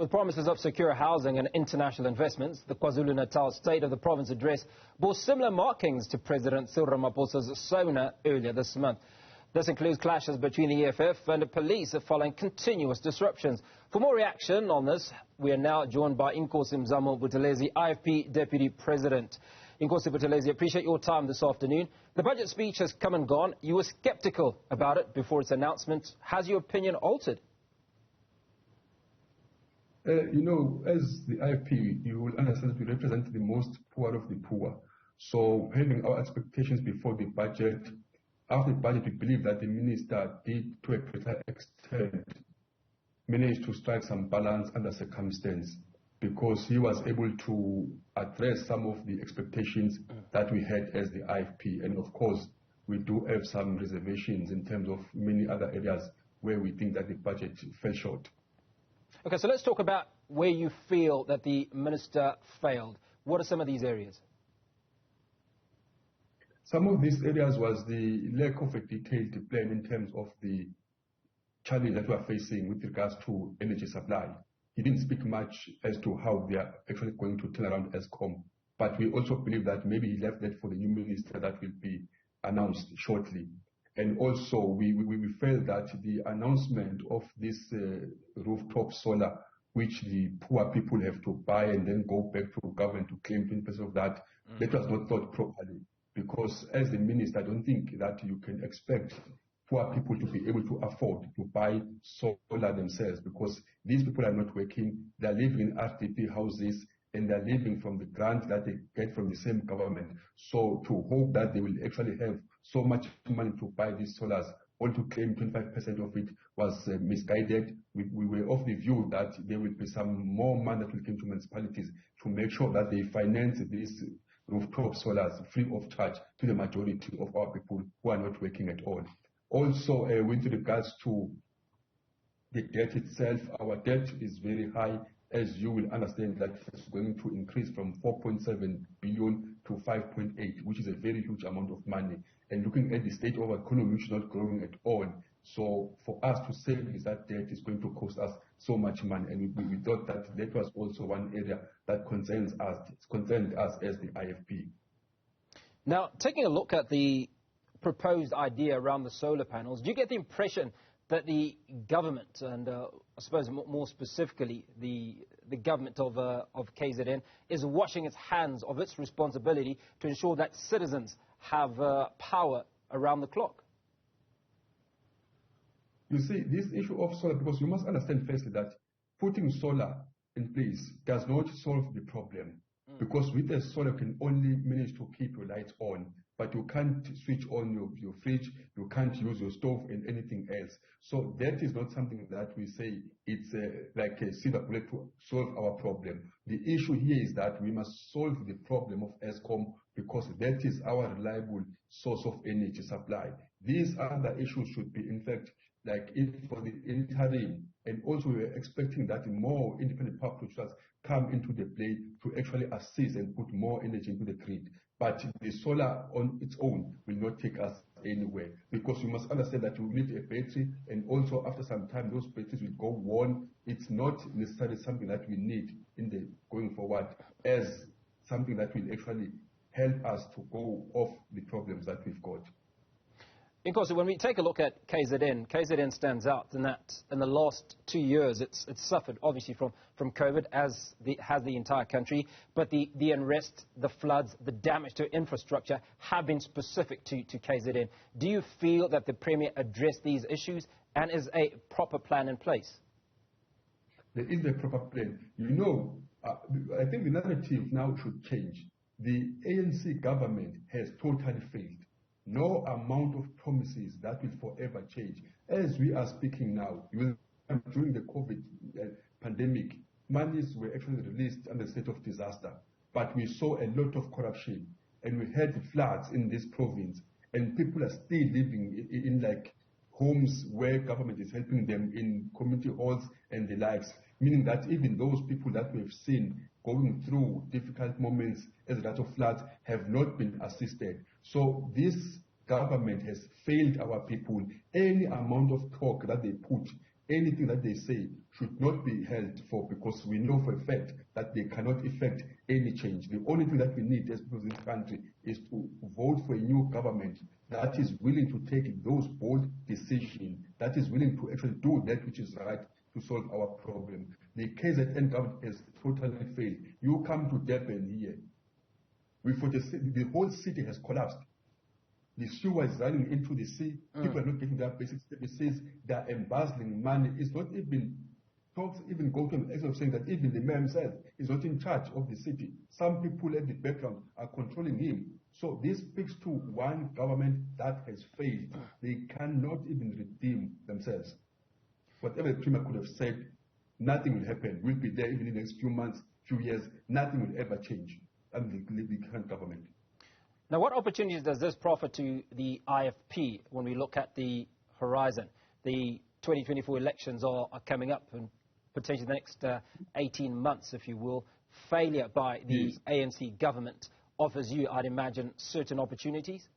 With promises of secure housing and international investments, the KwaZulu-Natal State of the Province address bore similar markings to President Cyril Ramaphosa's SONA earlier this month. This includes clashes between the EFF and the police following continuous disruptions. For more reaction on this, we are now joined by Inkosi Mzamo Buthelezi, IFP Deputy President. Inkosi Buthelezi, appreciate your time this afternoon. The budget speech has come and gone. You were sceptical about it before its announcement. Has your opinion altered? As the IFP, you will understand we represent the most poor of the poor. So having our expectations before the budget, after the budget, we believe that the minister did, to a greater extent, manage to strike some balance under circumstance, because he was able to address some of the expectations that we had as the IFP. And of course, we do have some reservations in terms of many other areas where we think that the budget fell short. Okay, so let's talk about where you feel that the minister failed. What are some of these areas? Some of these areas was the lack of a detailed plan in terms of the challenge that we are facing with regards to energy supply. He didn't speak much as to how they are actually going to turn around Eskom, but we also believe that maybe he left that for the new minister that will be announced shortly. And also, we felt that the announcement of this rooftop solar, which the poor people have to buy and then go back to government to claim 20% of that, that was not thought properly. Because as the minister, I don't think that you can expect poor people to be able to afford to buy solar themselves, because these people are not working, they're living in RDP houses, and they're living from the grant that they get from the same government. So to hope that they will actually have so much money to buy these solars, or to claim 25% of it, was misguided. We were of the view that there will be some more money that will come to municipalities to make sure that they finance these rooftop solars free of charge to the majority of our people who are not working at all. Also, with regards to the debt itself, our debt is very high. As you will understand, that it's going to increase from 4.7 billion to 5.8, which is a very huge amount of money. And looking at the state of our economy, which is not growing at all. So for us to service that debt is going to cost us so much money. And we thought that that was also one area that concerned us as the IFP. Now, taking a look at the proposed idea around the solar panels, do you get the impression that the government, and I suppose more specifically the government of KZN, is washing its hands of its responsibility to ensure that citizens have power around the clock? You see, this issue of solar, because you must understand firstly that putting solar in place does not solve the problem. Because with a solar, you can only manage to keep your lights on, but you can't switch on your fridge, you can't use your stove and anything else. So that is not something that we say it's like a silver bullet to solve our problem. The issue here is that we must solve the problem of Eskom, because that is our reliable source of energy supply. These other issues should be, in fact, like for the interim, and also we are expecting that more independent power producers come into the play to actually assist and put more energy into the grid. But the solar on its own will not take us anywhere, because you must understand that you need a battery, and also after some time those batteries will go worn. It's not necessarily something that we need in the going forward as something that will actually help us to go off the problems that we've got. Inkosi, when we take a look at KZN stands out in that in the last 2 years it's suffered obviously from COVID, as has the entire country, but the unrest, the floods, the damage to infrastructure have been specific to KZN. Do you feel that the Premier addressed these issues, and is a proper plan in place? There is a proper plan. I think the narrative now should change. The ANC government has totally failed. No amount of promises that will forever change. As we are speaking now, during the COVID pandemic, monies were actually released under a state of disaster. But we saw a lot of corruption, and we had floods in this province, and people are still living in like homes where government is helping them in community halls and the likes, meaning that even those people that we have seen going through difficult moments as a result of floods have not been assisted. So this government has failed our people. Any amount of talk that they put, anything that they say should not be held for, because we know for a fact that they cannot effect any change. The only thing that we need as people in this country is to vote for a new government that is willing to take those bold decisions, that is willing to actually do that which is right to solve our problem. The KZN government has totally failed. You come to Durban here, the whole city has collapsed. The sewer is running into the sea. People are not getting their basic services. They are embezzling money. It's not even talks even go to an extent of saying that even the mayor himself is not in charge of the city. Some people at the background are controlling him. So this speaks to one government that has failed. They cannot even redeem themselves. Whatever the Premier could have said, nothing will happen. We'll be there even in the next few months, few years. Nothing will ever change under the current government. Now, what opportunities does this proffer to the IFP when we look at the horizon? The 2024 elections are coming up, and potentially the next 18 months, if you will. Failure by the ANC government offers you, I'd imagine, certain opportunities?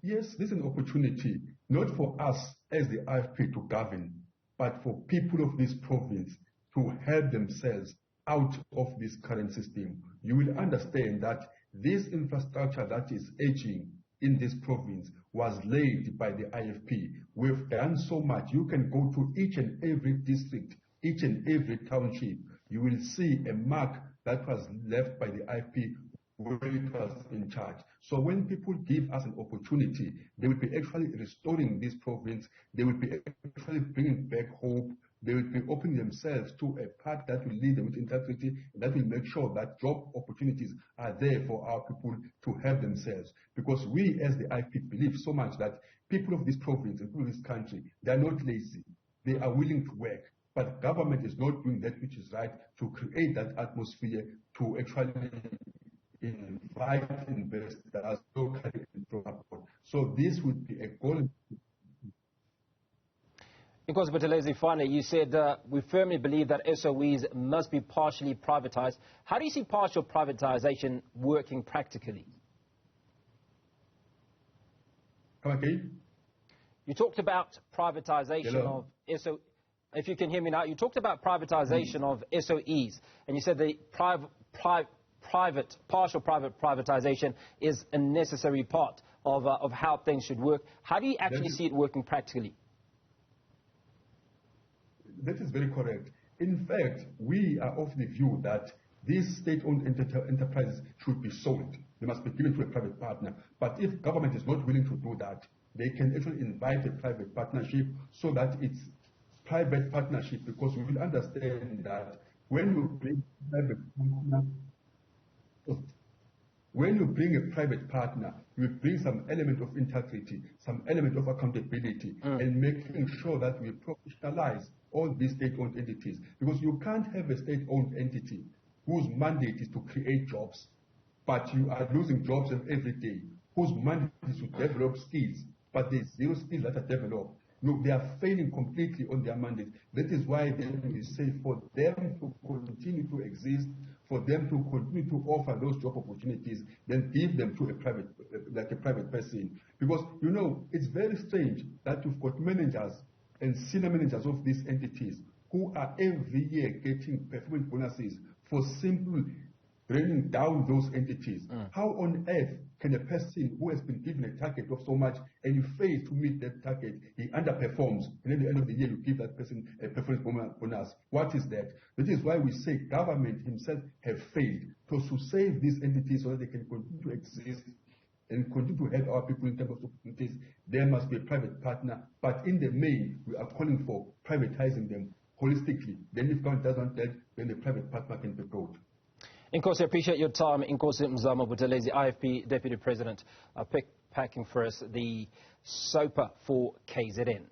Yes, this is an opportunity, not for us as the IFP to govern, but for people of this province to help themselves out of this current system. You will understand that this infrastructure that is aging in this province was laid by the IFP. We've done so much. You can go to each and every district, each and every township. You will see a mark that was left by the IFP where it was in charge. So when people give us an opportunity, they will be actually restoring this province. They will be actually bringing back hope. They will be opening themselves to a path that will lead them with integrity, that will make sure that job opportunities are there for our people to help themselves. Because we as the IFP believe so much that people of this province and people of this country, they are not lazy. They are willing to work. But government is not doing that which is right to create that atmosphere to actually invite investors locally and globally. So this would be a goal. Inkosi Buthelezi, finally, you said we firmly believe that SOEs must be partially privatized. How do you see partial privatization working practically? Come again? You talked about privatization of SOEs. If you can hear me now, you talked about privatization of SOEs, and you said the partial private privatization is a necessary part of how things should work. How do you actually see it working practically? That is very correct. In fact, we are of the view that these state-owned enterprises should be sold. They must be given to a private partner. But if government is not willing to do that, they can actually invite a private partnership so that it's private partnership, because we will understand that when you bring a private partner, you bring some element of integrity, some element of accountability, and making sure that we professionalize all these state-owned entities. Because you can't have a state-owned entity whose mandate is to create jobs, but you are losing jobs every day, whose mandate is to develop skills, but there's zero skills that are developed. No, they are failing completely on their mandate. That is why we say for them to continue to exist, for them to continue to offer those job opportunities, then give them to a private person. Because, you know, it's very strange that you've got managers and senior managers of these entities who are every year getting performance bonuses for simply bringing down those entities. How on earth can a person who has been given a target of so much and you fail to meet that target, he underperforms, and at the end of the year you give that person a performance bonus? What is that? That is why we say government himself have failed to save these entities so that they can continue to exist and continue to help our people in terms of opportunities. There must be a private partner, but in the main, we are calling for privatizing them holistically. Then if government doesn't help, then the private partner can be brought. Inkosi, I appreciate your time. Inkosi Mzamo Buthelezi, IFP Deputy President, packing for us the SOPA for KZN.